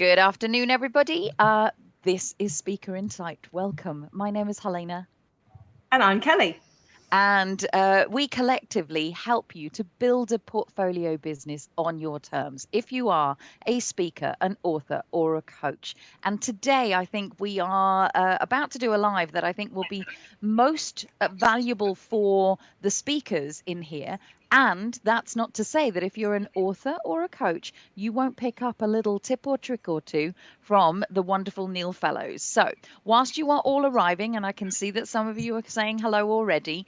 Good afternoon, everybody. This is Speaker Insight. Welcome. My name is Helena. And I'm Kelly. And we collectively help you to build a portfolio business on your terms if you are a speaker, an author, or a coach. And today, I think we are about to do a live that I think will be most valuable for the speakers in here. And that's not to say that if you're an author or a coach, you won't pick up a little tip or trick or two from the wonderful Neil Fellows. So, whilst you are all arriving, and I can see that some of you are saying hello already,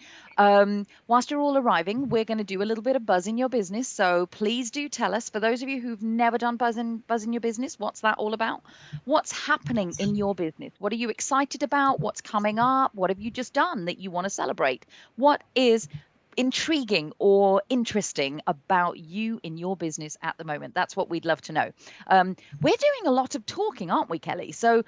whilst you're all arriving, we're going to do a little bit of buzz in your business. So please do tell us, for those of you who've never done buzz in your business, what's that all about? What's happening in your business? What are you excited about? What's coming up? What have you just done that you want to celebrate? What is intriguing or interesting about you in your business at the moment? That's what we'd love to know. We're doing a lot of talking, aren't we, Kelly? So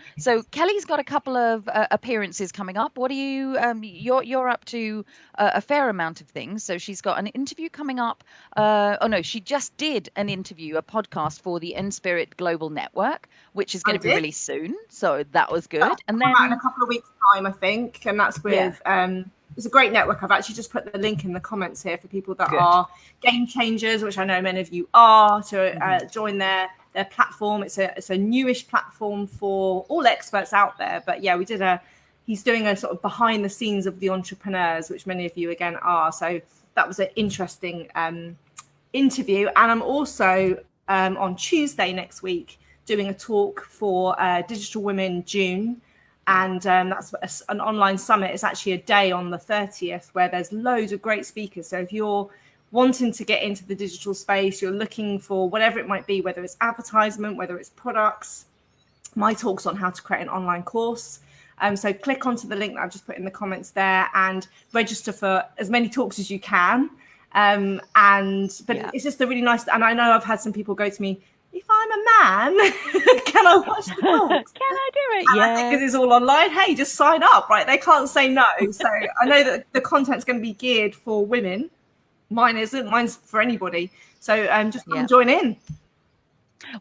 Kelly's got a couple of appearances coming up. What are you? You're up to a fair amount of things. So she's got an interview coming up. Oh no, she just did an interview, a podcast for the Spirit Global Network, which is going to be released soon. So that was good. And then in a couple of weeks' time, I think, and that's with it's a great network. I've actually just put the link in the comments here for people that are game changers, which I know many of you are, to join their platform. It's a newish platform for all experts out there. But yeah, he's doing a sort of behind the scenes of the entrepreneurs, which many of you again are. So that was an interesting interview. And I'm also on Tuesday next week doing a talk for Digital Women June. And that's an online summit. It's actually a day on the 30th where there's loads of great speakers. So if you're wanting to get into the digital space, you're looking for whatever it might be, whether it's advertisement, whether it's products, my talk's on how to create an online course. So click onto the link that I've just put in the comments there and register for as many talks as you can. It's just a really nice, and I know I've had some people go to me, if I'm a man, can I watch the talks? Can I do it? Yeah. Because it's all online. Hey, just sign up, right? They can't say no. So I know that the content's going to be geared for women. Mine isn't. Mine's for anybody. So just come and join in.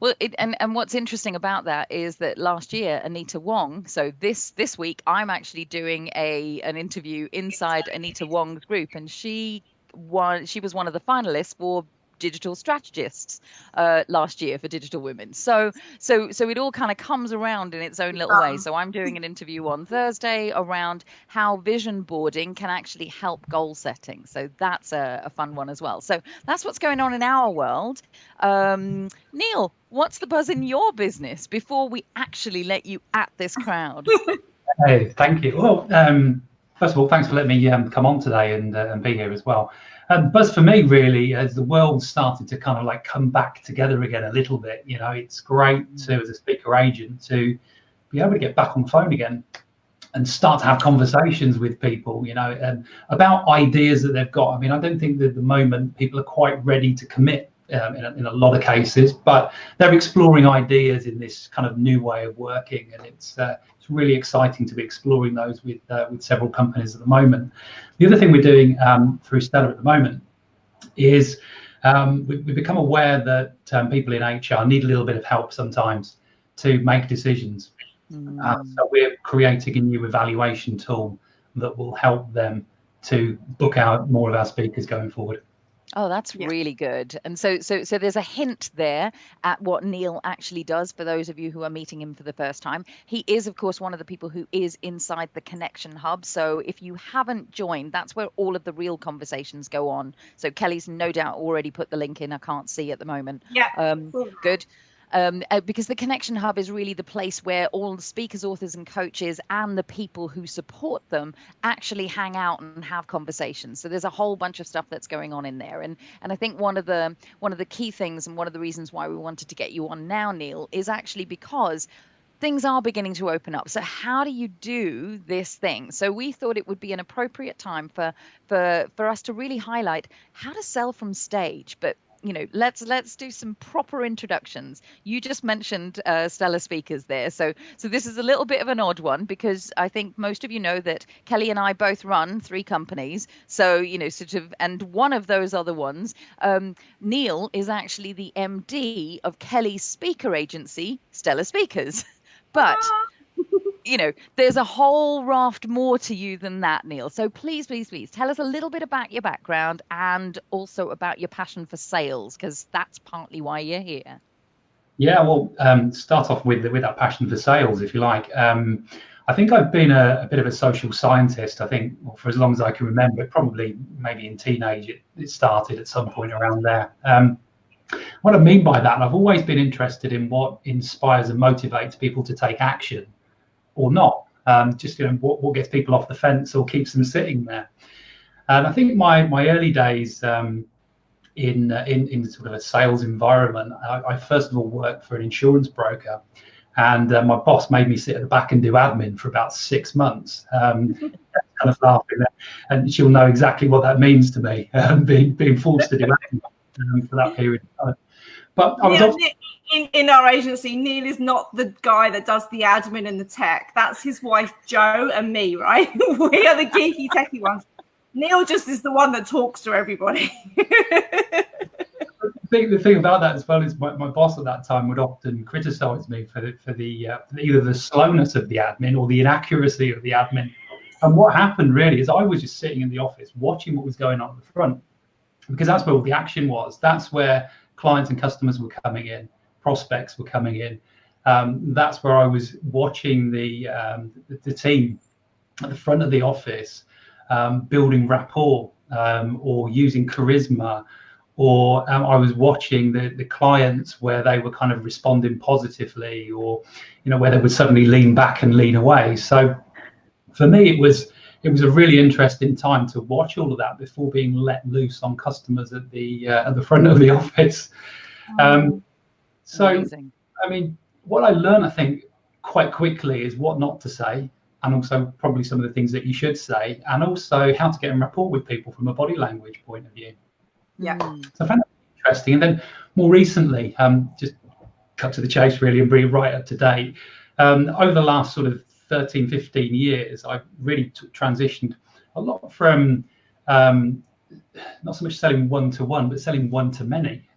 Well, and what's interesting about that is that last year, Anita Wong, so this week, I'm actually doing an interview inside Anita Wong's group, and she was one of the finalists for digital strategists last year for Digital Women. So it all kind of comes around in its own little way. So I'm doing an interview on Thursday around how vision boarding can actually help goal setting. So that's a fun one as well. So that's what's going on in our world. Neil, what's the buzz in your business before we actually let you at this crowd? Hey, thank you. Well, first of all, thanks for letting me come on today and be here as well. Buzz for me, really, as the world started to kind of like come back together again a little bit, you know, it's great to, as a speaker agent, to be able to get back on the phone again and start to have conversations with people, you know, about ideas that they've got. I mean, I don't think that at the moment people are quite ready to commit in a lot of cases, but they're exploring ideas in this kind of new way of working, and it's really exciting to be exploring those with several companies at the moment. The other thing we're doing through Stellar at the moment is we've become aware that people in HR need a little bit of help sometimes to make decisions. So we're creating a new evaluation tool that will help them to book out more of our speakers going forward. Oh, that's really good. And so there's a hint there at what Neil actually does for those of you who are meeting him for the first time. He is, of course, one of the people who is inside the Connection Hub. So if you haven't joined, that's where all of the real conversations go on. So Kelly's no doubt already put the link in. I can't see at the moment. Yeah. Good. Because the Connection Hub is really the place where all the speakers, authors and coaches and the people who support them actually hang out and have conversations. So there's a whole bunch of stuff that's going on in there. And I think one of the key things and one of the reasons why we wanted to get you on now, Neil, is actually because things are beginning to open up. So how do you do this thing? So we thought it would be an appropriate time for us to really highlight how to sell from stage, but let's do some proper introductions. You just mentioned stellar speakers there, so this is a little bit of an odd one, because I think most of you know that Kelly and I both run 3 companies. So and one of those other ones, Neil is actually the MD of Kelly's speaker agency, Stellar Speakers, but. There's a whole raft more to you than that, Neil. So please tell us a little bit about your background and also about your passion for sales, because that's partly why you're here. Yeah, well, start off with that passion for sales, if you like. I think I've been a bit of a social scientist, I think, for as long as I can remember. Probably maybe in teenage it started at some point around there. What I mean by that, I've always been interested in what inspires and motivates people to take action or not, just what gets people off the fence or keeps them sitting there. And I think my early days in sort of a sales environment, I first of all worked for an insurance broker, and my boss made me sit at the back and do admin for about 6 months. Kind of laughing there, and she'll know exactly what that means to me, being forced to do admin for that period of time. But I was also, in our agency, Neil is not the guy that does the admin and the tech. That's his wife Jo and me, right? We are the geeky techie ones. Neil just is the one that talks to everybody. The thing about that as well is my boss at that time would often criticise me for the either the slowness of the admin or the inaccuracy of the admin. And what happened really is I was just sitting in the office watching what was going on at the front, because that's where all the action was. That's where clients and customers were coming in, prospects were coming in. That's where I was watching the team at the front of the office building rapport or using charisma, or I was watching the clients where they were kind of responding positively, or where they would suddenly lean back and lean away. So for me, it was a really interesting time to watch all of that before being let loose on customers at the front of the office. So amazing. I mean, what I learned, I think, quite quickly is what not to say, and also probably some of the things that you should say, and also how to get in rapport with people from a body language point of view. Yeah. So I found that interesting. And then more recently, just cut to the chase really and bring it right up to date. Over the last sort of 13, 15 years, I've really transitioned a lot from not so much selling one-to-one, but selling one-to-many.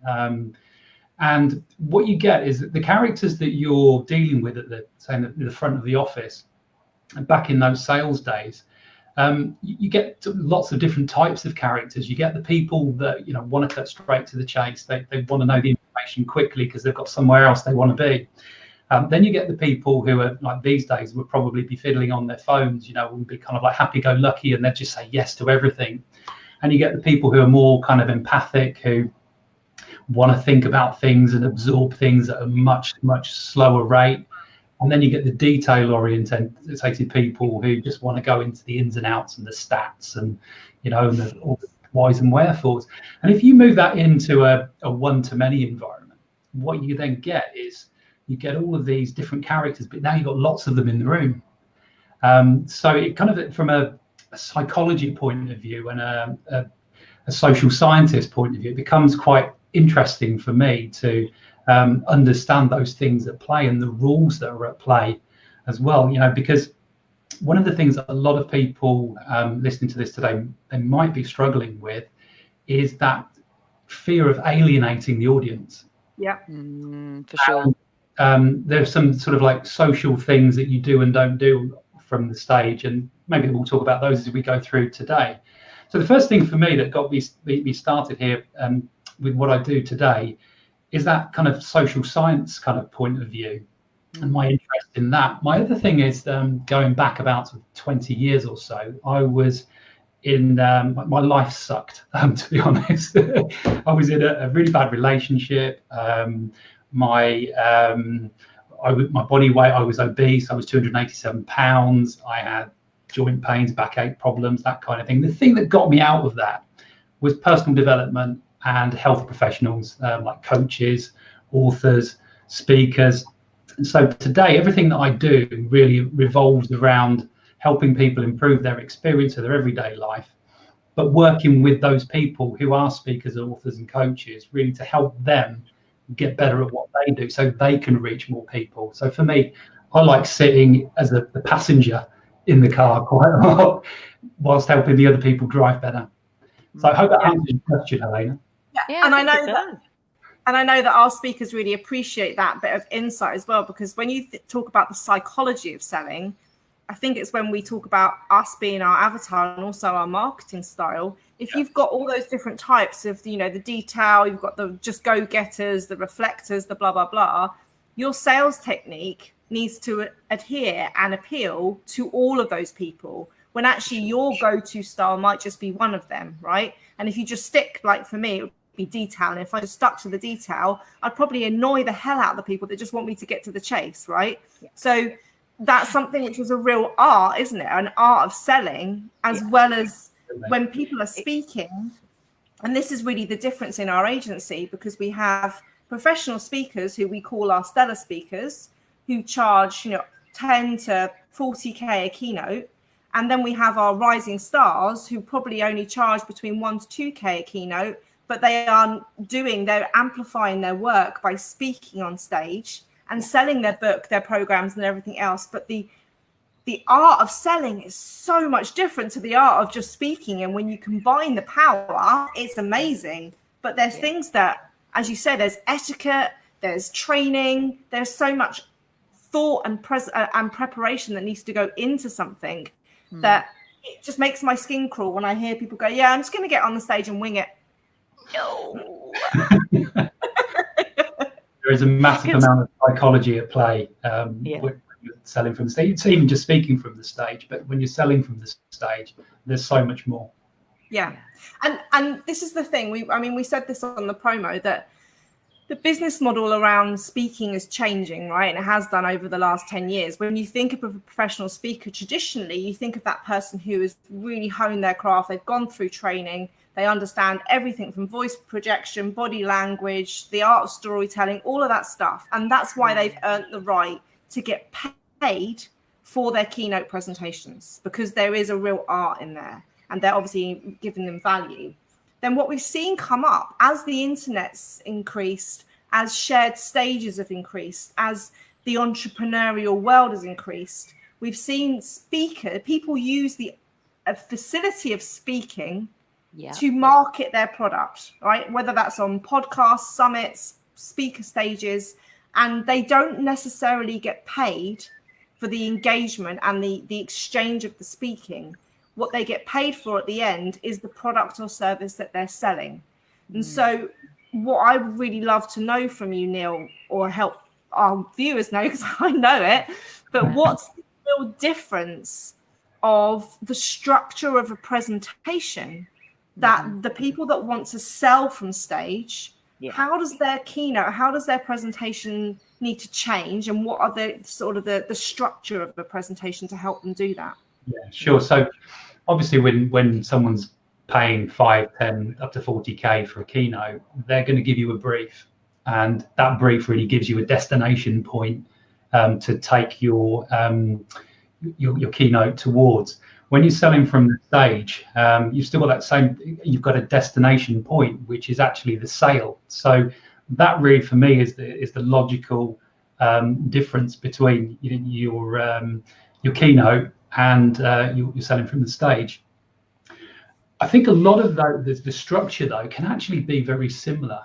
And what you get is that the characters that you're dealing with at the front of the office, back in those sales days, you get lots of different types of characters. You get the people that want to cut straight to the chase. They want to know the information quickly because they've got somewhere else they want to be. Then you get the people who are like these days would probably be fiddling on their phones, would be kind of like happy-go-lucky, and they'd just say yes to everything. And you get the people who are more kind of empathic, who want to think about things and absorb things at a much, much slower rate. And then you get the detail-oriented people who just want to go into the ins and outs and the stats and, all the whys and wherefores. And if you move that into a one-to-many environment, what you then get is you get all of these different characters, but now you've got lots of them in the room. So it kind of, from a psychology point of view and a social scientist point of view, it becomes quite interesting for me to understand those things at play and the rules that are at play as well, because one of the things that a lot of people listening to this today, they might be struggling with, is that fear of alienating the audience. Yeah, for sure. There's some sort of like social things that you do and don't do from the stage, and maybe we'll talk about those as we go through today. So the first thing for me that got me started here with what I do today is that kind of social science kind of point of view and my interest in that. My other thing is going back about 20 years or so, I was in my life sucked, to be honest. I was in a really bad relationship. My body weight, I was obese. I was 287 pounds. I had joint pains, backache problems, that kind of thing. The thing that got me out of that was personal development and health professionals, like coaches, authors, speakers. And so today, everything that I do really revolves around helping people improve their experience of their everyday life but working with those people who are speakers, authors and coaches, really to help them get better at what they do so they can reach more people. So for me, I like sitting as the passenger in the car quite a lot whilst helping the other people drive better. So I hope that answers your question, Helena. Yeah, and I know that our speakers really appreciate that bit of insight as well, because when you talk about the psychology of selling, I think it's when we talk about us being our avatar and also our marketing style. If you've got all those different types of, the detail, you've got the just go-getters, the reflectors, the blah, blah, blah, your sales technique needs to adhere and appeal to all of those people, when actually your go-to style might just be one of them, right? And if you just stick, like for me, it would be detail. And if I just stuck to the detail, I'd probably annoy the hell out of the people that just want me to get to the chase, right? Yeah. So that's something which is a real art, isn't it? An art of selling, as well as when people are speaking. And this is really the difference in our agency, because we have professional speakers who we call our stellar speakers, who charge 10 to 40k a keynote, and then we have our rising stars who probably only charge between 1 to 2k a keynote, but they're amplifying their work by speaking on stage and selling their book, their programs, and everything else. But the art of selling is so much different to the art of just speaking. And when you combine the power, it's amazing. But there's things that, as you say, there's etiquette, there's training, there's so much thought and preparation that needs to go into something that it just makes my skin crawl when I hear people go, yeah, I'm just going to get on the stage and wing it. No. There is a massive amount of psychology at play when you're selling from the stage. It's even just speaking from the stage, but when you're selling from the stage, there's so much more. Yeah. And this is the thing. We said this on the promo, that the business model around speaking is changing, right? And it has done over the last 10 years. When you think of a professional speaker, traditionally, you think of that person who has really honed their craft. They've gone through training. They understand everything from voice projection, body language, the art of storytelling, all of that stuff. And that's why they've earned the right to get paid for their keynote presentations, because there is a real art in there, and they're obviously giving them value. Then what we've seen come up as the internet's increased, as shared stages have increased, as the entrepreneurial world has increased, we've seen people use the facility of speaking to market their product, right? Whether that's on podcasts, summits, speaker stages, and they don't necessarily get paid for the engagement and the exchange of the speaking. What they get paid for at the end is the product or service that they're selling. And so what I would really love to know from you, Neil, or help our viewers know, because I know it, but what's the real difference of the structure of a presentation that the people that want to sell from stage, how does their keynote, how does their presentation need to change, and what are the sort of the structure of the presentation to help them do that? Yeah, sure. So obviously when someone's paying 5, 10, up to 40k for a keynote, they're going to give you a brief, and that brief really gives you a destination point to take your keynote towards. When you're selling from the stage, you've still got that same, you've got a destination point, which is actually the sale. So that really for me is the logical difference between your keynote and you're selling from the stage. I think a lot of the structure though can actually be very similar,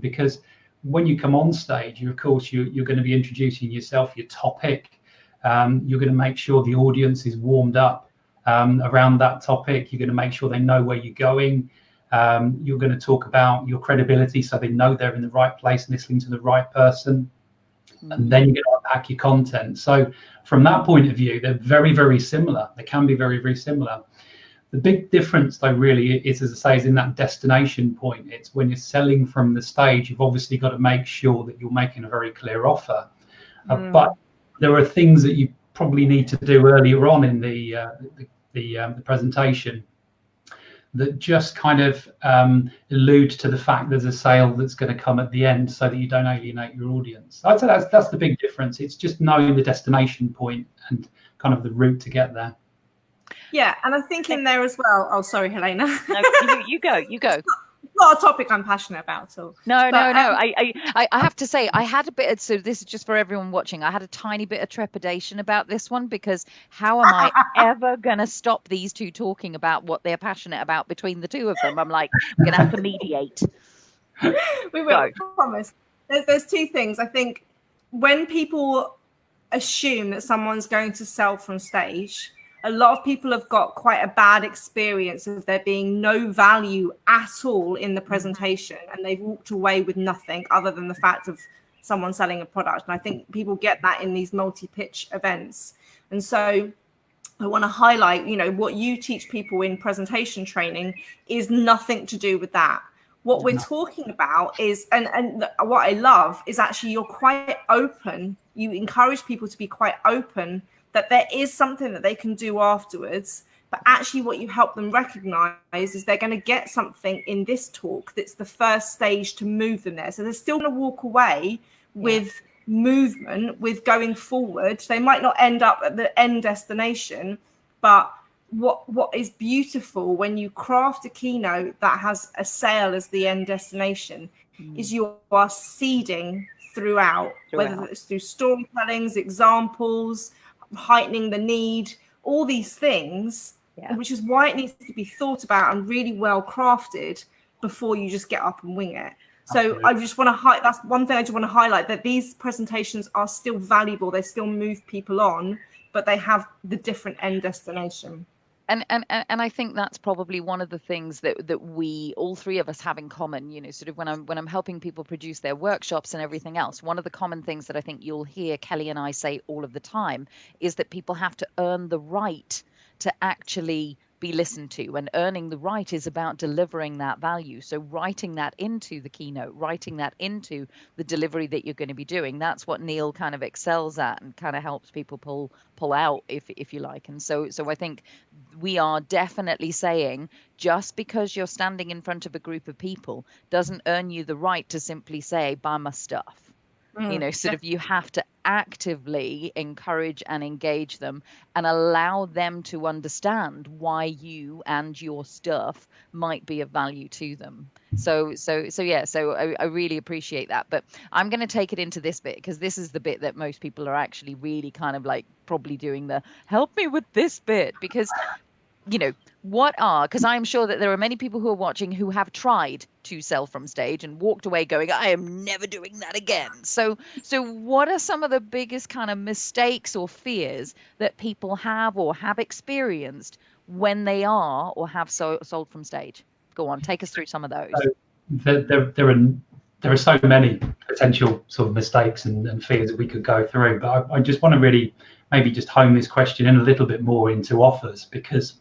because when you come on stage, you're going to be introducing yourself, your topic. You're going to make sure the audience is warmed up around that topic. You're going to make sure they know where you're going. You're going to talk about your credibility, so they know they're in the right place, listening to the right person. And then you're going to unpack your content. So from that point of view, they're very, very similar. They can be very, very similar. The big difference, though, really is, as I say, is in that destination point. It's when you're selling from the stage, you've obviously got to make sure that you're making a very clear offer. But there are things that you probably need to do earlier on in the presentation that just kind of allude to the fact there's a sale that's going to come at the end, so that you don't alienate your audience. I'd say that's the big difference. It's just knowing the destination point and kind of the route to get there. Yeah, and I think in there as well. Oh, sorry, Helena. No, you go. Not a topic I'm passionate about at all. No. I have to say, I had a bit of, so this is just for everyone watching, I had a tiny bit of trepidation about this one, because how am I ever going to stop these two talking about what they're passionate about between the two of them? I'm like, we're going to have to mediate. We will, I promise. There's two things. I think when people assume that someone's going to sell from stage, a lot of people have got quite a bad experience of there being no value at all in the presentation, and they've walked away with nothing other than the fact of someone selling a product. And I think people get that in these multi-pitch events. And so I want to highlight, what you teach people in presentation training is nothing to do with that. What we're talking about is, and what I love is actually you're quite open. You encourage people to be quite open that there is something that they can do afterwards, but actually what you help them recognize is they're going to get something in this talk that's the first stage to move them there. So they're still going to walk away with movement, with going forward. They might not end up at the end destination, but what is beautiful when you craft a keynote that has a sale as the end destination is you are seeding throughout, whether it's through storytellings, examples, heightening the need, all these things, which is why it needs to be thought about and really well crafted before you just get up and wing it. So I just want to that's one thing I just want to highlight, that these presentations are still valuable. They still move people on, but they have the different end destination. And I think that's probably one of the things that we, all three of us, have in common, sort of when I'm helping people produce their workshops and everything else. One of the common things that I think you'll hear Kelly and I say all of the time is that people have to earn the right to actually be listened to, and earning the right is about delivering that value. So writing that into the keynote, writing that into the delivery that you're going to be doing, that's what Neil kind of excels at and kind of helps people pull out, if you like. And so I think we are definitely saying, just because you're standing in front of a group of people doesn't earn you the right to simply say, buy my stuff. You have to actively encourage and engage them and allow them to understand why you and your stuff might be of value to them. So I really appreciate that. But I'm going to take it into this bit, because this is the bit that most people are actually really kind of like probably doing the help me with this bit, because because I'm sure that there are many people who are watching who have tried to sell from stage and walked away going, I am never doing that again. So what are some of the biggest kind of mistakes or fears that people have or have experienced when they are or have sold from stage? Go on, take us through some of those. There are so many potential sort of mistakes and fears that we could go through, but I just want to really maybe just hone this question in a little bit more into offers, because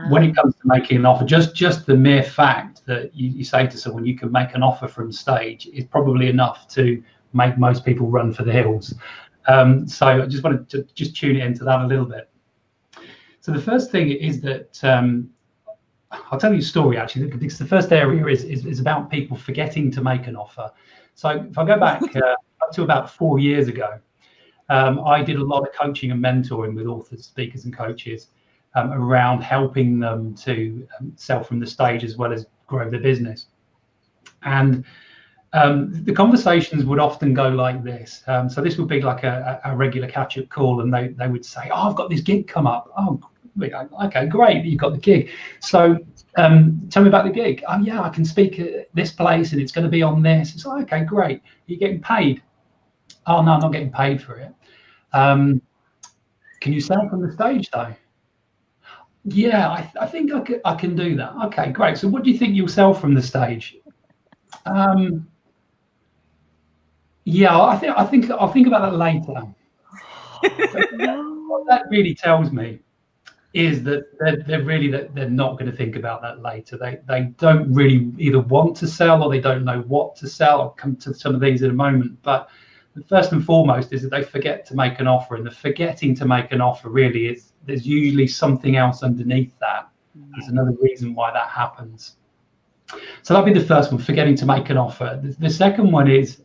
when it comes to making an offer, just the mere fact that you say to someone you can make an offer from stage is probably enough to make most people run for the hills. So I just wanted to just tune it into that a little bit. So the first thing is that I'll tell you a story, actually, because the first area is about people forgetting to make an offer. So if I go back up to about 4 years ago, I did a lot of coaching and mentoring with authors, speakers and coaches around helping them to sell from the stage as well as grow their business. And the conversations would often go like this. So this would be like a regular catch-up call, and they would say, oh, I've got this gig come up. Oh, okay, great, you've got the gig. So tell me about the gig. Oh, yeah, I can speak at this place and it's going to be on this. It's like, okay, great. Are you getting paid? Oh, no, I'm not getting paid for it. Can you sell from the stage though? Yeah, I think I can do that. Okay, great. So what do you think you'll sell from the stage? Yeah, I think I'll think about that later. What that really tells me is that they're not going to think about that later. They don't really either want to sell or they don't know what to sell. I'll come to some of these in a moment, but first and foremost is that they forget to make an offer, and the forgetting to make an offer really is there's usually something else underneath that. There's another reason why that happens. So that'd be the first one, forgetting to make an offer. The second one is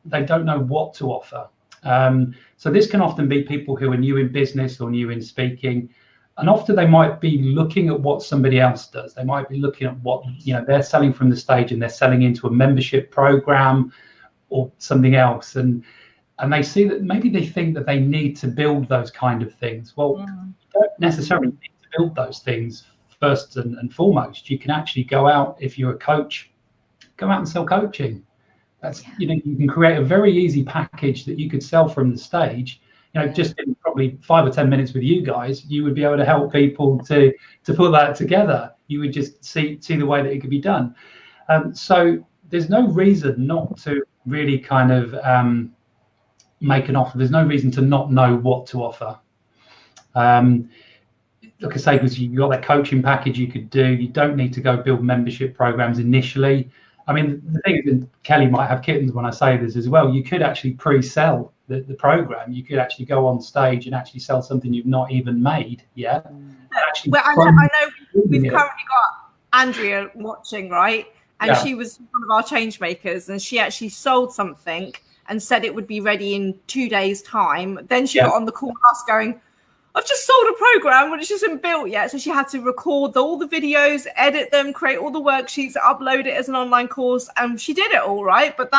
they don't know what to offer. So this can often be people who are new in business or new in speaking, and often they might be looking at what somebody else does. They might be looking at what they're selling from the stage, and they're selling into a membership program or something else, and they see that maybe they think that they need to build those kind of things. Well, you don't necessarily need to build those things first and foremost. You can actually go out, if you're a coach, go out and sell coaching. That's you can create a very easy package that you could sell from the stage. Just in probably 5 or 10 minutes with you guys, you would be able to help people to put that together. You would just see the way that it could be done. So there's no reason not to really kind of make an offer. There's no reason to not know what to offer. Like I say, because you've got that coaching package you could do. You don't need to go build membership programs initially. I mean, the thing is, and Kelly might have kittens when I say this as well, you could actually pre-sell the program. You could actually go on stage and actually sell something you've not even made yet. Well, I know we've currently got Andrea watching, right? And she was one of our change makers, and she actually sold something and said it would be ready in 2 days' time. Then she got on the call with us going, I've just sold a program when it's just isn't built yet. So she had to record all the videos, edit them, create all the worksheets, upload it as an online course. And she did it all right. But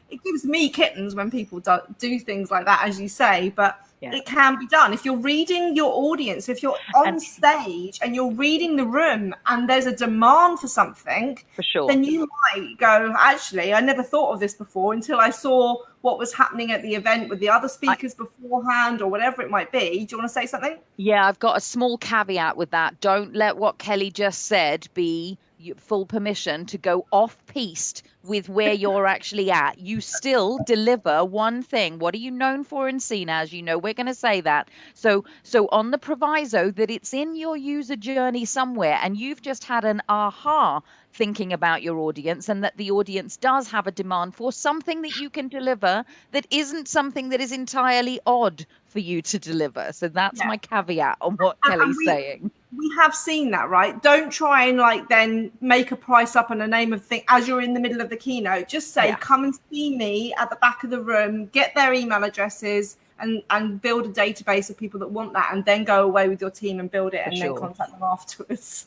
it gives me kittens when people do things like that, as you say. But it can be done. If you're reading your audience, if you're on stage and you're reading the room and there's a demand for something, for sure, then you might go, actually, I never thought of this before until I saw what was happening at the event with the other speakers beforehand or whatever it might be. Do you want to say something? Yeah, I've got a small caveat with that. Don't let what Kelly just said be full permission to go off-piste with where you're actually at. You still deliver one thing. What are you known for and seen as? We're going to say that. So on the proviso that it's in your user journey somewhere, and you've just had an aha thinking about your audience, and that the audience does have a demand for something that you can deliver that isn't something that is entirely odd for you to deliver. So that's my caveat on what Kelly's saying. We have seen that, right? Don't try and then make a price up and a name of thing as you're in the middle of the keynote. Just say, come and see me at the back of the room, get their email addresses and build a database of people that want that, and then go away with your team and build it and then contact them afterwards.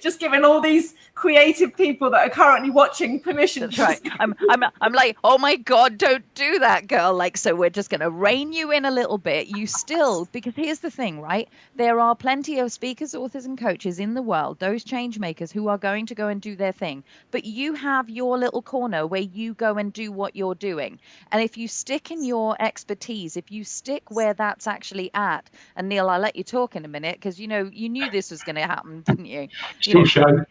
Just giving all these creative people that are currently watching permission. That's right. I'm like, oh my God, don't do that, girl. So we're just going to rein you in a little bit. You still, because here's the thing, right? There are plenty of speakers, authors, and coaches in the world, those change makers who are going to go and do their thing. But you have your little corner where you go and do what you're doing. And if you stick in your expertise, if you stick where that's actually at, and Neil, I'll let you talk in a minute, because you knew this was going to happen, didn't you? I'm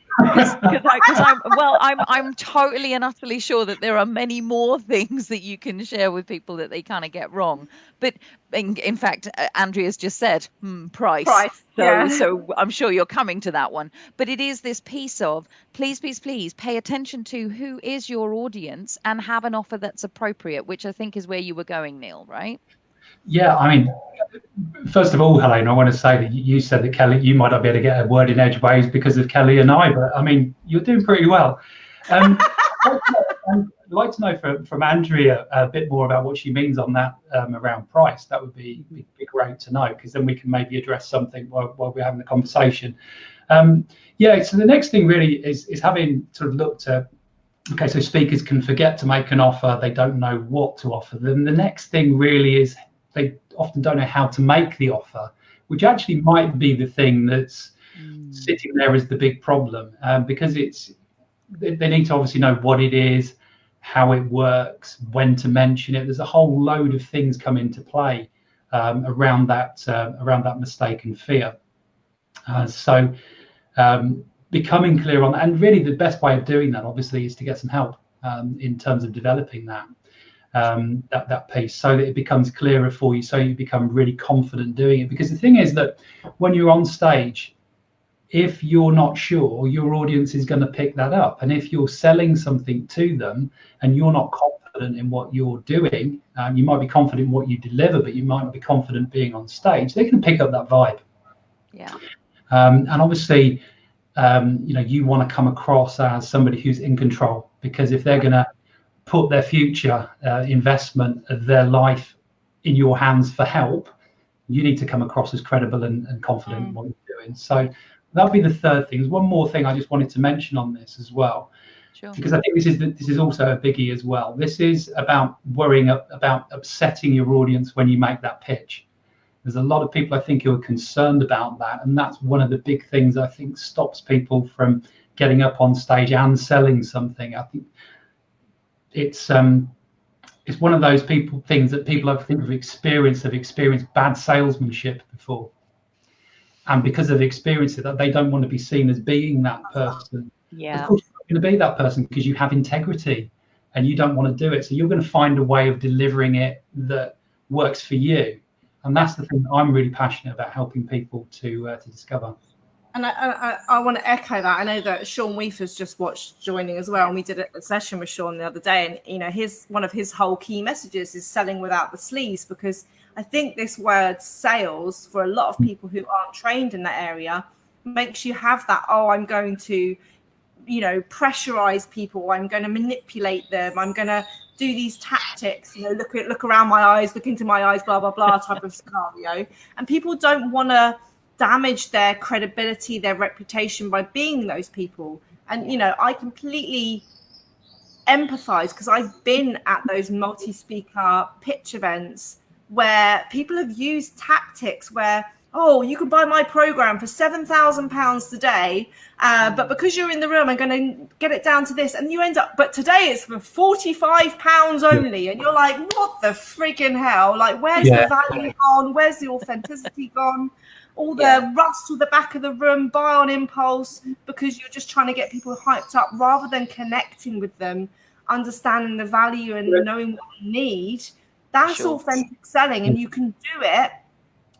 totally and utterly sure that there are many more things that you can share with people that they kind of get wrong. But in fact, Andrea's just said price. So I'm sure you're coming to that one. But it is this piece of please pay attention to who is your audience and have an offer that's appropriate, which I think is where you were going, Neil, right? Yeah, I mean, first of all, Helene, I want to say that you said that Kelly, you might not be able to get a word in edgeways because of Kelly and I, but I mean, you're doing pretty well. I'd like to know from Andrea a bit more about what she means on that around price. That would be great to know, because then we can maybe address something while we're having the conversation. So the next thing really is having sort of looked at, okay, so speakers can forget to make an offer. They don't know what to offer them. The next thing really is they often don't know how to make the offer, which actually might be the thing that's sitting there as the big problem, because they need to obviously know what it is, how it works, when to mention it. There's a whole load of things come into play around that mistake and fear. Becoming clear on that, and really the best way of doing that obviously is to get some help in terms of developing that piece, so that it becomes clearer for you, so you become really confident doing it. Because the thing is that when you're on stage, if you're not sure, your audience is going to pick that up. And if you're selling something to them and you're not confident in what you're doing, you might be confident in what you deliver, but you might not be confident being on stage, they can pick up that vibe. And obviously you want to come across as somebody who's in control, because if they're going to put their future investment of their life in your hands for help, you need to come across as credible and confident in what you're doing. So that'll be the third thing. There's one more thing I just wanted to mention on this as well, because I think this is also a biggie as well. This is about worrying about upsetting your audience when you make that pitch. There's a lot of people I think who are concerned about that, and that's one of the big things I think stops people from getting up on stage and selling something. I think it's one of those things that people I think have experienced bad salesmanship before, and because they've experienced it, that they don't want to be seen as being that person. Yeah, of course you're not going to be that person because you have integrity and you don't want to do it, so you're going to find a way of delivering it that works for you. And that's the thing I'm really passionate about helping people to discover. And I want to echo that. I know that Sean Weaver's just watched joining as well, and we did a session with Sean the other day. And you know, one of his whole key messages is selling without the sleaze, because I think this word sales, for a lot of people who aren't trained in that area, makes you have that, oh, I'm going to, you know, pressurize people, I'm going to manipulate them, I'm going to do these tactics, you know, look around my eyes, look into my eyes, blah blah blah type of scenario. And people don't want to damage their credibility, their reputation by being those people. And you know, I completely empathize, because I've been at those multi-speaker pitch events where people have used tactics where, oh, you can buy my program for £7,000 today, but because you're in the room, I'm going to get it down to this, and you end up, but today it's for £45 only, and you're like, what the freaking hell? Like, where's the value gone? Where's the authenticity gone? All the rush to the back of the room, buy on impulse, because you're just trying to get people hyped up rather than connecting with them, understanding the value and knowing what you need. That's authentic selling, and you can do it.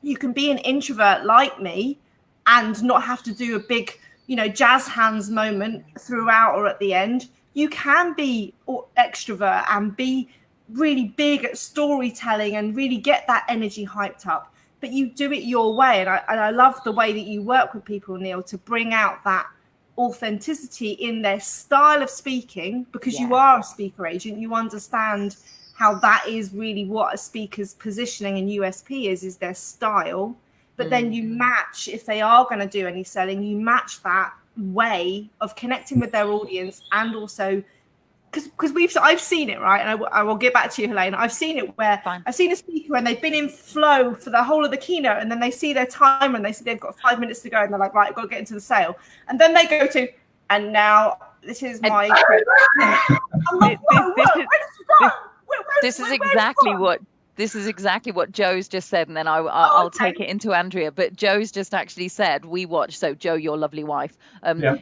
You can be an introvert like me and not have to do a big, you know, jazz hands moment throughout or at the end. You can be extrovert and be really big at storytelling and really get that energy hyped up. But you do it your way. And I love the way that you work with people, Neil, to bring out that authenticity in their style of speaking, because you are a speaker agent. You understand how that is really what a speaker's positioning and USP is their style. But then you match, if they are going to do any selling, you match that way of connecting with their audience, and also because I've seen it, right? And I will get back to you, Helene. I've seen it where I've seen a speaker when they've been in flow for the whole of the keynote, and then they see their timer and they see they've got 5 minutes to go, and they're like, right, I've got to get into the sale. And then they go to, and now this is my. I'm like, whoa, where did you go? This is exactly what Joe's just said, and then I'll take it into Andrea. But Joe's just actually said, we watched, so Joe, your lovely wife,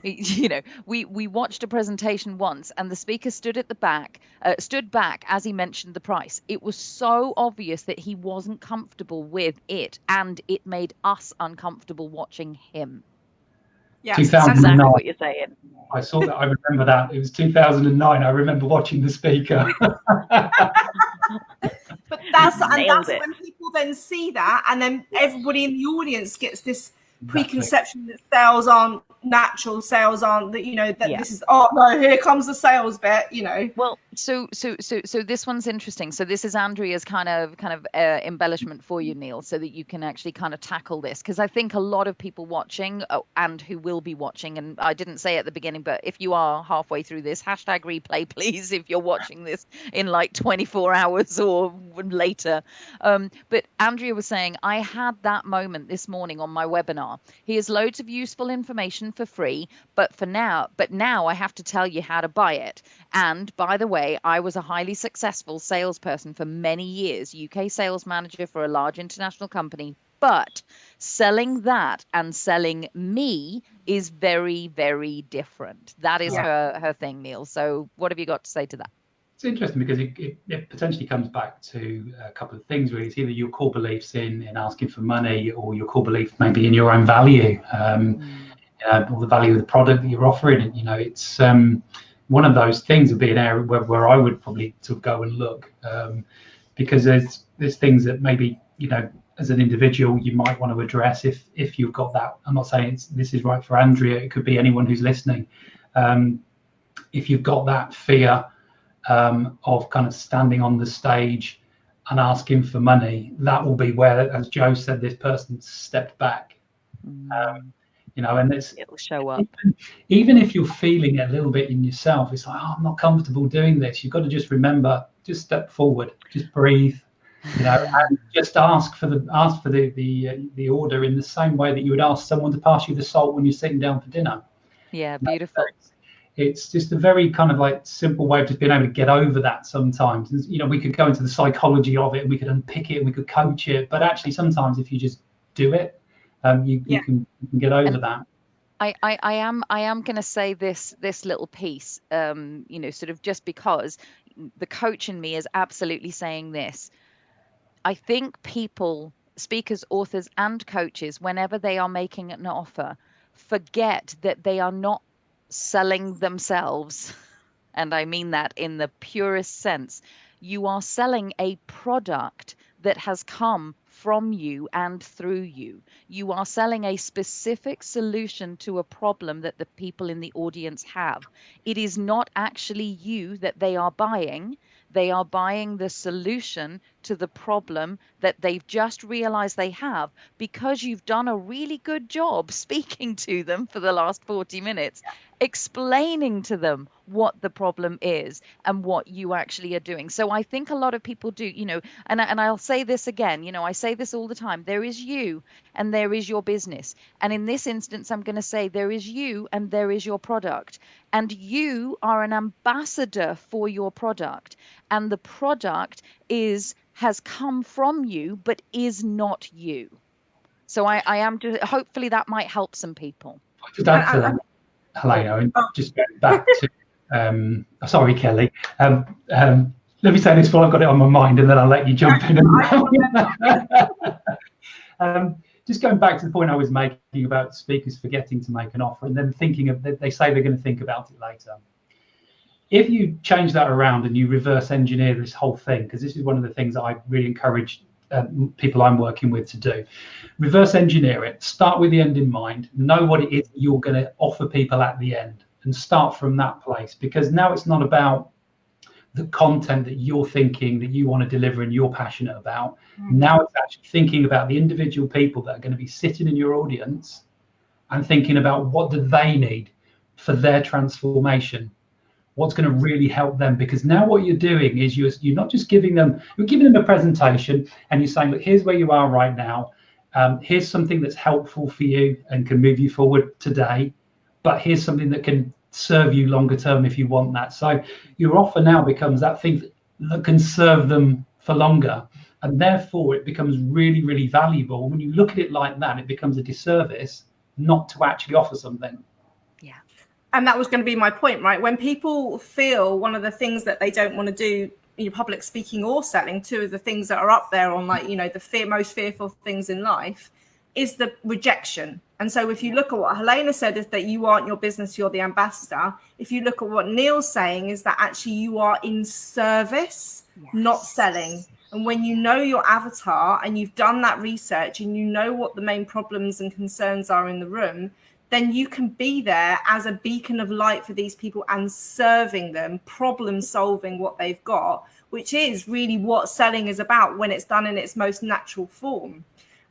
you know, we watched a presentation once, and the speaker stood back as he mentioned the price. It was so obvious that he wasn't comfortable with it, and it made us uncomfortable watching him. Yeah, 2009. Exactly what you're saying. I saw that. I remember that. It was 2009. I remember watching the speaker. But that's when people then see that, and then everybody in the audience gets this preconception that sales aren't natural, sales aren't, that, you know, that this is, oh no, here comes the sales bit, you know. Well, so this one's interesting. So this is Andrea's kind of embellishment for you, Neil, so that you can actually kind of tackle this, because I think a lot of people watching and who will be watching, and I didn't say at the beginning, but if you are halfway through this, hashtag replay please if you're watching this in like 24 hours or later. But Andrea was saying, I had that moment this morning on my webinar. Here's loads of useful information for free, but now I have to tell you how to buy it. And by the way, I was a highly successful salesperson for many years, UK sales manager for a large international company, but selling that and selling me is very, very different. That is her thing, Neil. So what have you got to say to that? It's interesting because it potentially comes back to a couple of things, really. It's either your core beliefs in asking for money, or your core belief maybe in your own value, or the value of the product that you're offering. And, you know, it's one of those things would be an area where I would probably sort of go and look, because there's things that maybe, you know, as an individual you might want to address if you've got that. I'm not saying this is right for Andrea. It could be anyone who's listening. If you've got that fear of kind of standing on the stage and asking for money, that will be where, as Joe said, this person stepped back. You know, and it'll show up. Even if you're feeling it a little bit in yourself, it's like, oh, I'm not comfortable doing this. You've got to just remember, just step forward, just breathe, you know, and just ask for the order in the same way that you would ask someone to pass you the salt when you're sitting down for dinner. Yeah, beautiful. It's just a very kind of like simple way of just being able to get over that sometimes. And, you know, we could go into the psychology of it and we could unpick it and we could coach it, but actually sometimes if you just do it, you can get over that. I am going to say this little piece, you know, sort of just because the coach in me is absolutely saying this. I think people, speakers, authors, and coaches, whenever they are making an offer, forget that they are not selling themselves. And I mean that in the purest sense. You are selling a product that has come from you and through you. You are selling a specific solution to a problem that the people in the audience have. It is not actually you that they are buying. They are buying the solution to the problem that they've just realized they have, because you've done a really good job speaking to them for the last 40 minutes, explaining to them what the problem is and what you actually are doing. So I think a lot of people do, you know, and I'll say this again, you know, I say this all the time. There is you and there is your business. And in this instance, I'm going to say there is you and there is your product. And you are an ambassador for your product. And the product has come from you, but is not you. So I am just, hopefully that might help some people. Just add to that, Helena, and just going back to, sorry, Kelly. Let me say this while I've got it on my mind, and then I'll let you jump in. Just going back to the point I was making about speakers forgetting to make an offer and then thinking of, they say they're going to think about it later. If you change that around and you reverse engineer this whole thing, because this is one of the things that I really encourage people I'm working with to do, reverse engineer it, start with the end in mind, know what it is you're going to offer people at the end, and start from that place, because now it's not about the content that you're thinking that you want to deliver and you're passionate about. Now it's actually thinking about the individual people that are going to be sitting in your audience and thinking about what do they need for their transformation, what's going to really help them. Because now what you're doing is you're not just giving them, you're giving them a presentation and you're saying, look, here's where you are right now. Here's something that's helpful for you and can move you forward today, but here's something that can serve you longer term if you want that. So your offer now becomes that thing that can serve them for longer, and therefore it becomes really, really valuable. When you look at it like that, it becomes a disservice not to actually offer something. Yeah. And that was going to be my point, right? When people feel, one of the things that they don't want to do, you know, public speaking or selling, two of the things that are up there on, like, you know, the most fearful things in life, is the rejection. And so if you look at what Helena said, is that you aren't your business, you're the ambassador. If you look at what Neil's saying, is that actually you are in service, not selling. And when you know your avatar and you've done that research and you know what the main problems and concerns are in the room, then you can be there as a beacon of light for these people and serving them, problem solving what they've got, which is really what selling is about when it's done in its most natural form.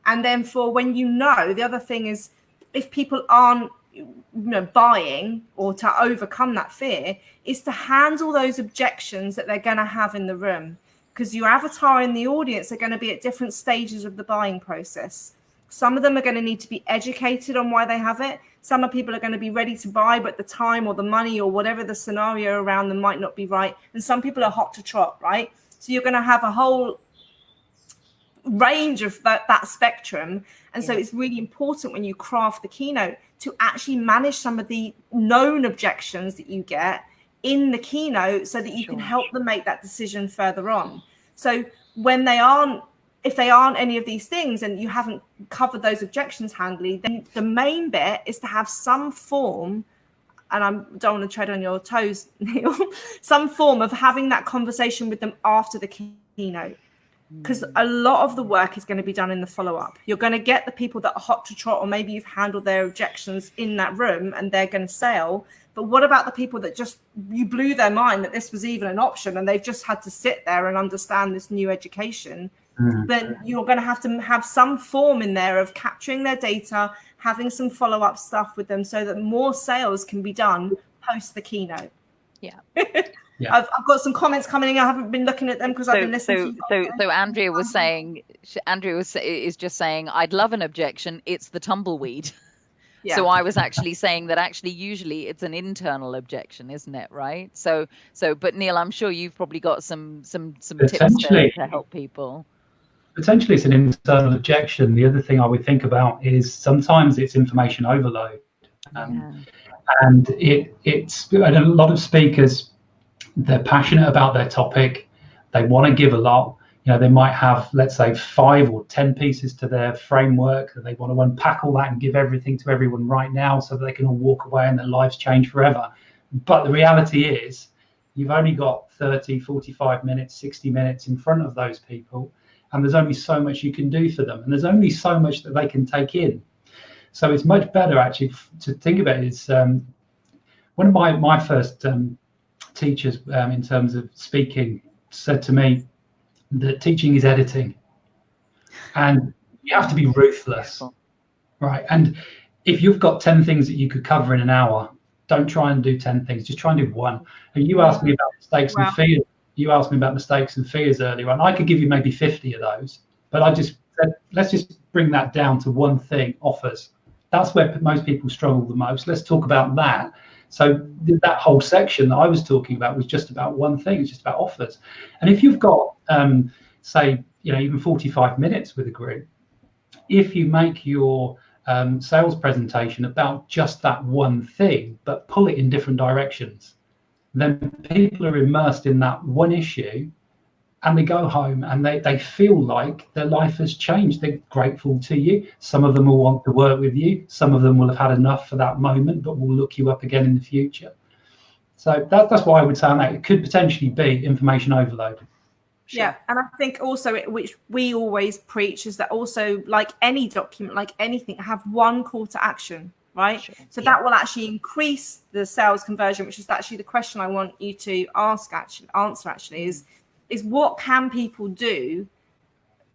And then for when you know, the other thing is, if people aren't, you know, buying, or to overcome that fear, is to handle those objections that they're going to have in the room, because your avatar in the audience are going to be at different stages of the buying process. Some of them are going to need to be educated on why they have it. Some of people are going to be ready to buy, but the time or the money or whatever the scenario around them might not be right. And some people are hot to trot, right? So you're going to have a whole range of that spectrum. And so it's really important when you craft the keynote to actually manage some of the known objections that you get in the keynote, so that you can help them make that decision further on. So when if they aren't any of these things and you haven't covered those objections handily, then the main bit is to have some form, and I don't want to tread on your toes, Neil, some form of having that conversation with them after the keynote. Because a lot of the work is going to be done in the follow-up. You're going to get the people that are hot to trot, or maybe you've handled their objections in that room and they're going to sell. But what about the people that just, you blew their mind that this was even an option and they've just had to sit there and understand this new education? Then you're going to have some form in there of capturing their data, having some follow-up stuff with them so that more sales can be done post the keynote. Yeah. Yeah. I've got some comments coming in. I haven't been looking at them because I've been listening to you. So Andrea was saying, is just saying, I'd love an objection. It's the tumbleweed. Yeah. So I was actually saying that usually it's an internal objection, isn't it? Right. So, but Neil, I'm sure you've probably got some tips to help people. Potentially it's an internal objection. The other thing I would think about is sometimes it's information overload. And it's a lot of speakers, they're passionate about their topic. They want to give a lot. They might have, let's say, 5 or 10 pieces to their framework that they want to unpack all that and give everything to everyone right now so that they can all walk away and their lives change forever. But the reality is you've only got 30, 45 minutes, 60 minutes in front of those people. And there's only so much you can do for them. And there's only so much that they can take in. So it's much better actually to think about it. Is one of my first teachers in terms of speaking said to me that teaching is editing, and you have to be ruthless, right? And if you've got 10 things that you could cover in an hour, don't try and do 10 things, just try and do one. And you asked me about mistakes and fears. You asked me about mistakes and fears earlier, and I could give you maybe 50 of those, but I just said, let's just bring that down to one thing: offers. That's where most people struggle the most. Let's talk about that. So that whole section that I was talking about was just about one thing. It's just about offers. And if you've got, say, even 45 minutes with a group, if you make your sales presentation about just that one thing, but pull it in different directions, then people are immersed in that one issue and they go home and they feel like their life has changed. They're grateful to you. Some of them will want to work with you. Some of them will have had enough for that moment, but will look you up again in the future. So that's why I would say on that. It could potentially be information overload. Sure. Yeah, and I think also which we always preach is that also, like any document, like anything, have one call to action, right? Sure. So that will actually increase the sales conversion, which is actually the question I want you to answer is what can people do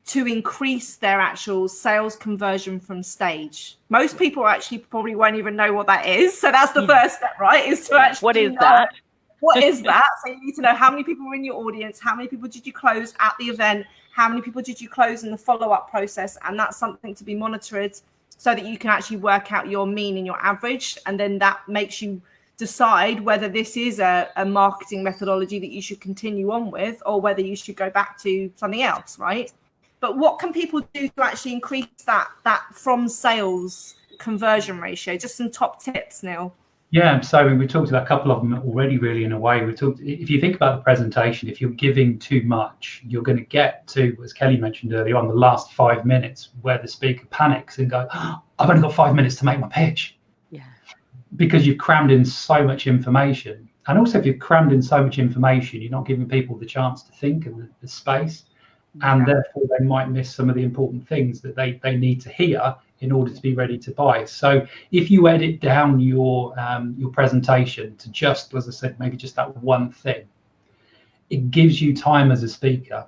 to increase their actual sales conversion from stage? Most people actually probably won't even know what that is. So that's the first step, right? Is to actually what is that? What is that? So you need to know how many people were in your audience, how many people did you close at the event, how many people did you close in the follow-up process, and that's something to be monitored so that you can actually work out your mean and your average, and then that makes you decide whether this is a marketing methodology that you should continue on with or whether you should go back to something else, right? But what can people do to actually increase that from sales conversion ratio? Just some top tips, Neil. Yeah, so we talked about a couple of them already, really, in a way. If you think about the presentation, if you're giving too much, you're going to get to, as Kelly mentioned earlier on, the last 5 minutes where the speaker panics and goes, oh, I've only got 5 minutes to make my pitch. Yeah. Because you've crammed in so much information. And also, if you've crammed in so much information, you're not giving people the chance to think and the space. And therefore, they might miss some of the important things that they need to hear in order to be ready to buy. So if you edit down your presentation to just, as I said, maybe just that one thing, it gives you time as a speaker.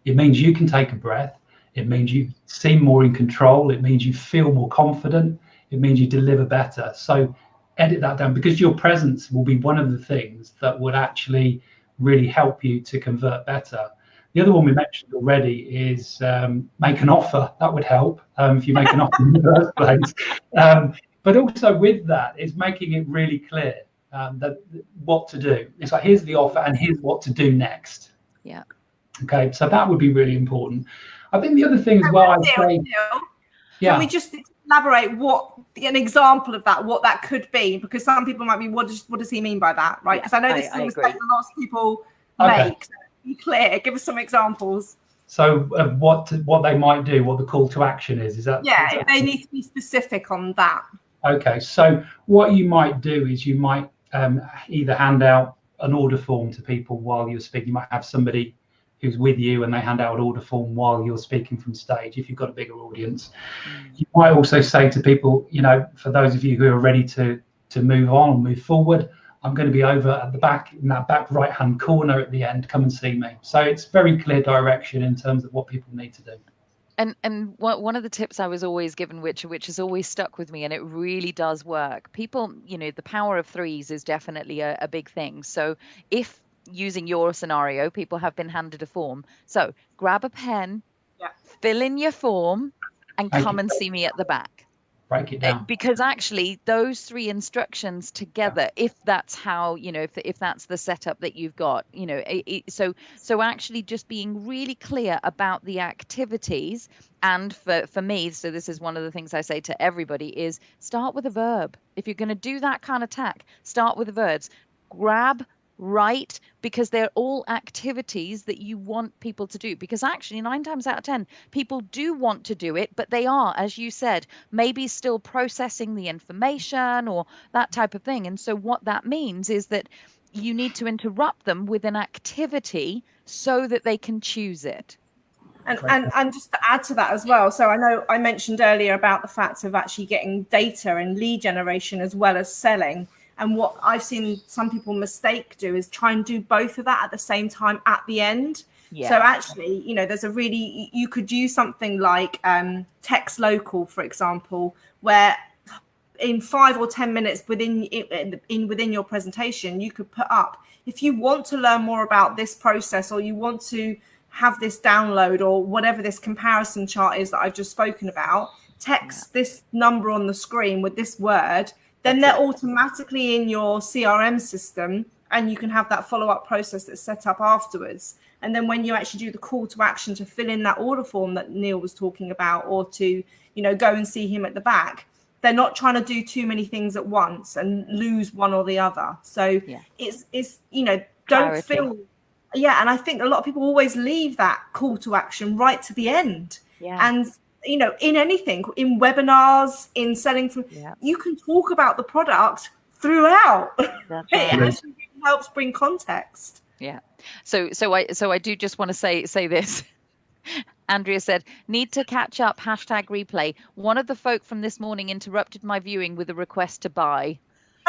It means you can take a breath. It means you seem more in control. It means you feel more confident. It means you deliver better. So edit that down, because your presence will be one of the things that would actually really help you to convert better. The other one we mentioned already is make an offer. That would help if you make an offer in the first place. But also with that is making it really clear that what to do. It's like, here's the offer and here's what to do next. Yeah. Okay, so that would be really important. I think the other thing as well, I'd say, can we just elaborate an example of that, what that could be? Because some people might be, what does he mean by that, right? Because I know this is a mistake that lots of people make. So be clear, give us some examples. So what they might do, what the call to action is that? Yeah, is that they need to be specific on that. Okay, so what you might do is you might either hand out an order form to people while you're speaking. You might have somebody who's with you and they hand out an order form while you're speaking from stage if you've got a bigger audience. You might also say to people, for those of you who are ready to to move on, move forward, I'm going to be over at the back, in that back right-hand corner at the end. Come and see me. So it's very clear direction in terms of what people need to do. And one of the tips I was always given, which has always stuck with me, and it really does work. People, the power of threes is definitely a big thing. So if using your scenario, people have been handed a form. So grab a pen, fill in your form, and come and see me at the back. Break it down. Because actually those three instructions together, if that's how, if that's the setup that you've got, so actually just being really clear about the activities. And for me, so this is one of the things I say to everybody, is start with a verb. If you're going to do that kind of tack, start with the verbs. Grab, write, because they're all activities that you want people to do. Because actually 9 times out of 10 people do want to do it, but they are, as you said, maybe still processing the information or that type of thing. And so what that means is that you need to interrupt them with an activity so that they can choose it. And just to add to that as well, so I know I mentioned earlier about the fact of actually getting data and lead generation as well as selling. And what I've seen some people do is try and do both of that at the same time at the end. Yeah. So actually, there's you could use something like text local, for example, where in 5 or 10 minutes within your presentation, you could put up, if you want to learn more about this process, or you want to have this download, or whatever this comparison chart is that I've just spoken about, text this number on the screen with this word. Then they're automatically in your CRM system, and you can have that follow-up process that's set up afterwards. And then when you actually do the call to action to fill in that order form that Neil was talking about, or to, go and see him at the back, they're not trying to do too many things at once and lose one or the other. So it's don't feel, and I think a lot of people always leave that call to action right to the end. And in anything, in webinars, in selling, you can talk about the product throughout. That's right. It actually really helps bring context. Yeah. So I do just want to say this. Andrea said, need to catch up, #replay. One of the folk from this morning interrupted my viewing with a request to buy.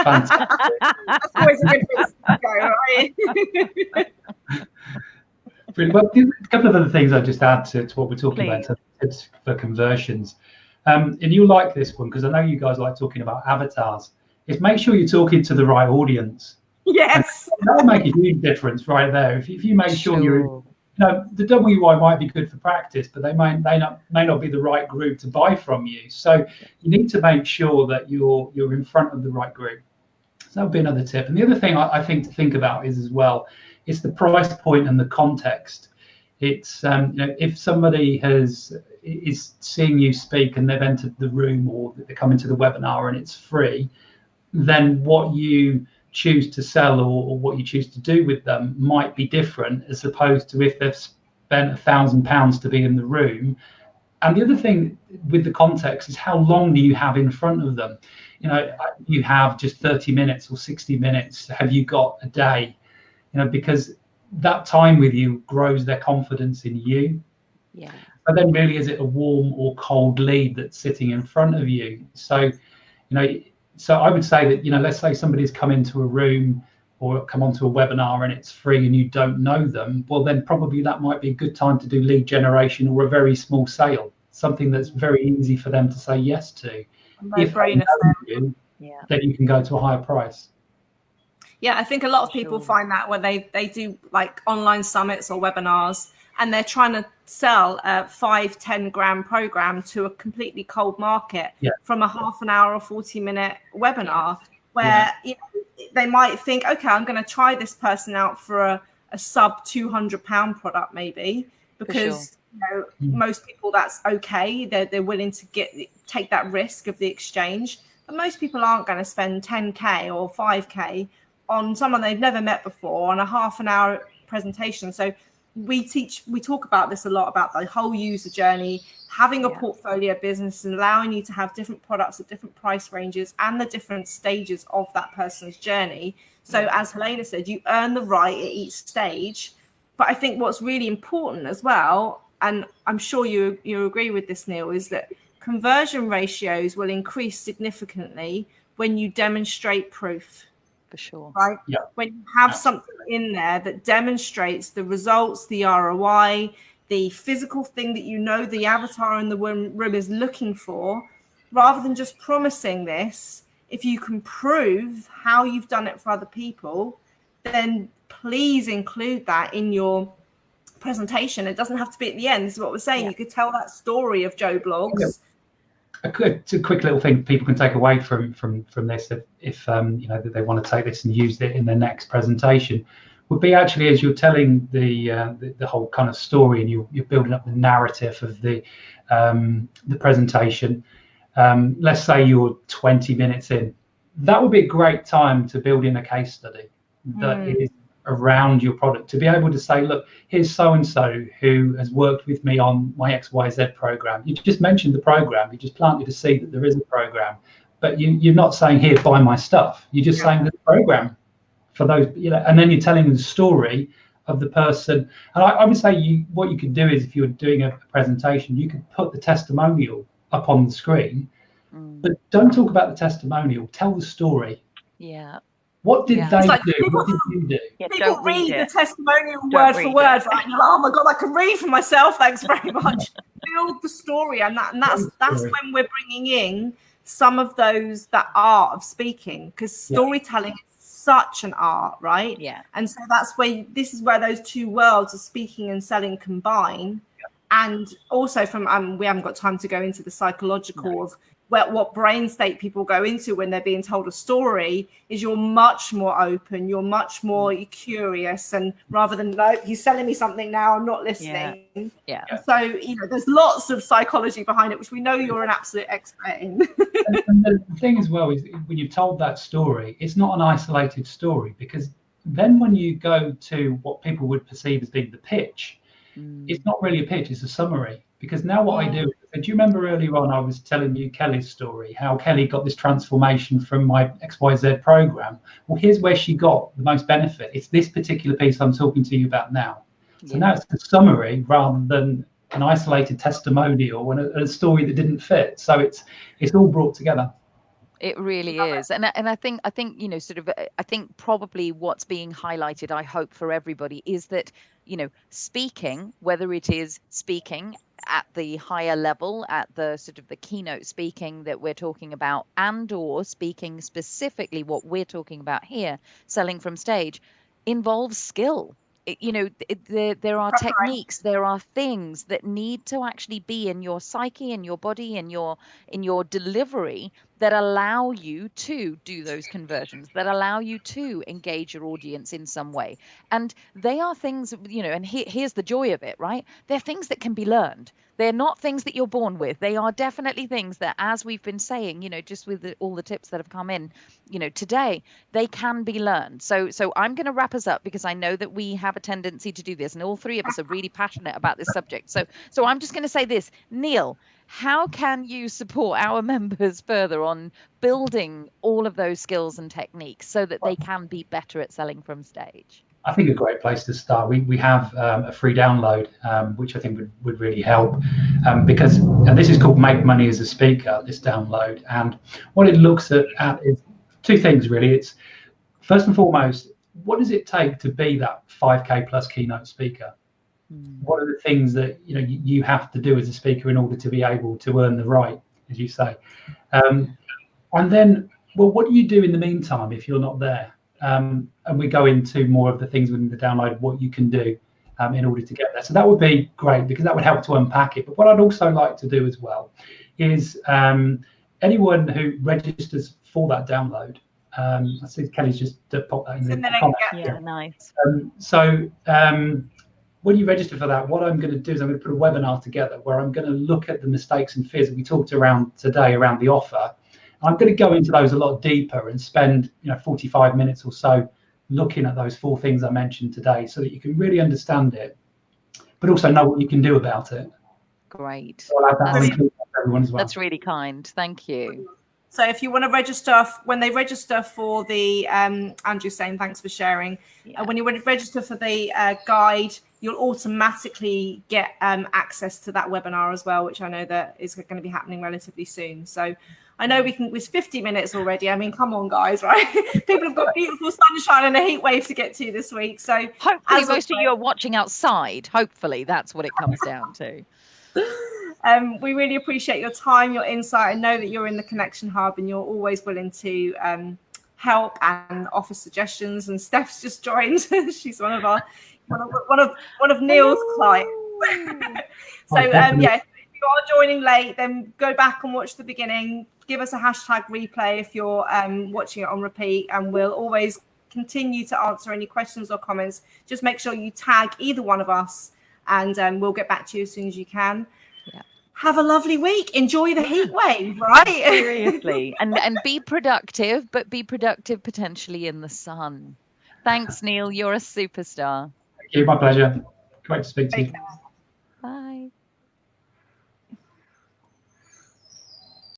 Fantastic. That's always a good place to go, right? Well, a couple of other things I'll just add to what we're talking about, tips for conversions. And you like this one, because I know you guys like talking about avatars, is make sure you're talking to the right audience. Yes. And that'll make a huge difference right there. If you make sure you're, the WY might be good for practice, but they may not be the right group to buy from you. So you need to make sure that you're in front of the right group. So that would be another tip. And the other thing I think to think about is as well, it's the price point and the context. It's if somebody is seeing you speak and they've entered the room, or they come into the webinar and it's free, then what you choose to sell or what you choose to do with them might be different, as opposed to if they've spent £1,000 to be in the room. And the other thing with the context is how long do you have in front of them? You have just 30 minutes or 60 minutes. Have you got a day? Because that time with you grows their confidence in you. Yeah. But then really, is it a warm or cold lead that's sitting in front of you? So, so I would say that, let's say somebody's come into a room or come onto a webinar and it's free and you don't know them, well, then probably that might be a good time to do lead generation or a very small sale, something that's very easy for them to say yes to. If they know you, then you can go to a higher price. Yeah, I think a lot of people find that when they do like online summits or webinars, and they're trying to sell a 5-10 grand program to a completely cold market from a half an hour or 40-minute webinar, where they might think, okay, I'm going to try this person out for a sub £200 product maybe, because most people that's okay. They're willing to take that risk of the exchange, but most people aren't going to spend 10k or 5k on someone they've never met before on a half an hour presentation. So we talk about this a lot, about the whole user journey, having a portfolio business and allowing you to have different products at different price ranges and the different stages of that person's journey. So as Helena said, you earn the right at each stage. But I think what's really important as well, and I'm sure you agree with this, Neil, is that conversion ratios will increase significantly when you demonstrate proof. For sure. Right? Yeah. When you have something in there that demonstrates the results, the ROI, the physical thing that the avatar in the room is looking for, rather than just promising this, if you can prove how you've done it for other people, then please include that in your presentation. It doesn't have to be at the end. This is what we're saying. Yeah. You could tell that story of Joe Blogs. It's a quick little thing people can take away from this if that they want to take this and use it in their next presentation would be actually as you're telling the whole kind of story and you're building up the narrative of the presentation. Let's say you're 20 minutes in, that would be a great time to build in a case study that is around your product, to be able to say, look, here's so-and-so who has worked with me on my XYZ program. You just mentioned the program, you just planted the seed that there is a program, but you're not saying, here, buy my stuff. You're just saying the program for those, and then you're telling the story of the person. And I would say what you could do is, if you're doing a presentation, you could put the testimonial up on the screen, but don't talk about the testimonial, tell the story. Yeah. What did they do? What did you do? Yeah, people read the testimonial word for word, right? And you're like, oh my God, I can read for myself. Thanks very much. Build the story, and that's when we're bringing in some of those, that art of speaking, because storytelling is such an art, right? Yeah. And so this is where those two worlds of speaking and selling combine. And also we haven't got time to go into the psychological of what brain state people go into when they're being told a story. Is you're much more open, you're much more curious, and rather than, no, he's selling me something now, I'm not listening. Yeah. So there's lots of psychology behind it, which we know you're an absolute expert in. and the thing as well is, when you've told that story, it's not an isolated story, because then when you go to what people would perceive as being the pitch, it's not really a pitch, it's a summary. Because now what I do, do you remember earlier on I was telling you Kelly's story, how Kelly got this transformation from my XYZ program? Well, here's where she got the most benefit. It's this particular piece I'm talking to you about now. So now it's a summary rather than an isolated testimonial and a story that didn't fit. So it's all brought together. It really is. And I think, I think probably what's being highlighted, I hope, for everybody is that, speaking, whether it is speaking at the higher level, at the sort of the keynote speaking that we're talking about, and or speaking specifically what we're talking about here, selling from stage, involves skill. There are techniques, there are things that need to actually be in your psyche, in your body, in your delivery, that allow you to do those conversions, that allow you to engage your audience in some way. And they are things, and here's the joy of it, right? They're things that can be learned. They're not things that you're born with. They are definitely things that, as we've been saying, just with all the tips that have come in, today, they can be learned. So I'm going to wrap us up, because I know that we have a tendency to do this, and all three of us are really passionate about this subject. So I'm just going to say this, Neil, how can you support our members further on building all of those skills and techniques so that they can be better at selling from stage? I think a great place to start. We have a free download, which I think would really help, because, and this is called Make Money as a Speaker, this download. And what it looks at is two things, really. It's, first and foremost, what does it take to be that 5K plus keynote speaker? What are the things that you have to do as a speaker in order to be able to earn the right, as you say? And then, well, what do you do in the meantime if you're not there? And we go into more of the things within the download, what you can do in order to get there. So that would be great, because that would help to unpack it. But what I'd also like to do as well is anyone who registers for that download, I see Kelly's just popped that in the comments. Yeah, nice. When you register for that, what I'm going to do is I'm going to put a webinar together where I'm going to look at the mistakes and fears that we talked around today around the offer. I'm going to go into those a lot deeper and spend 45 minutes or so looking at those 4 things I mentioned today, so that you can really understand it, but also know what you can do about it. Great. So I'll add that to everyone as well. That's really kind. Thank you. So if you want to register, when they register for the, Andrew's saying thanks for sharing. When you register for the guide, you'll automatically get access to that webinar as well, which I know that is going to be happening relatively soon. So I know it's 50 minutes already. I mean, come on, guys, right? People have got beautiful sunshine and a heat wave to get to this week. So hopefully most of you are watching outside. Hopefully that's what it comes down to. We really appreciate your time, your insight, and know that you're in the Connection Hub and you're always willing to help and offer suggestions. And Steph's just joined. She's one of Neil's clients. So yeah, if you are joining late, then go back and watch the beginning. Give us a hashtag replay if you're watching it on repeat, and we'll always continue to answer any questions or comments. Just make sure you tag either one of us, and we'll get back to you as soon as you can. Yeah. Have a lovely week. Enjoy the heat wave, right? Seriously. And be productive, but be productive potentially in the sun. Thanks, Neil. You're a superstar. Thank you. My pleasure. Great to speak to you.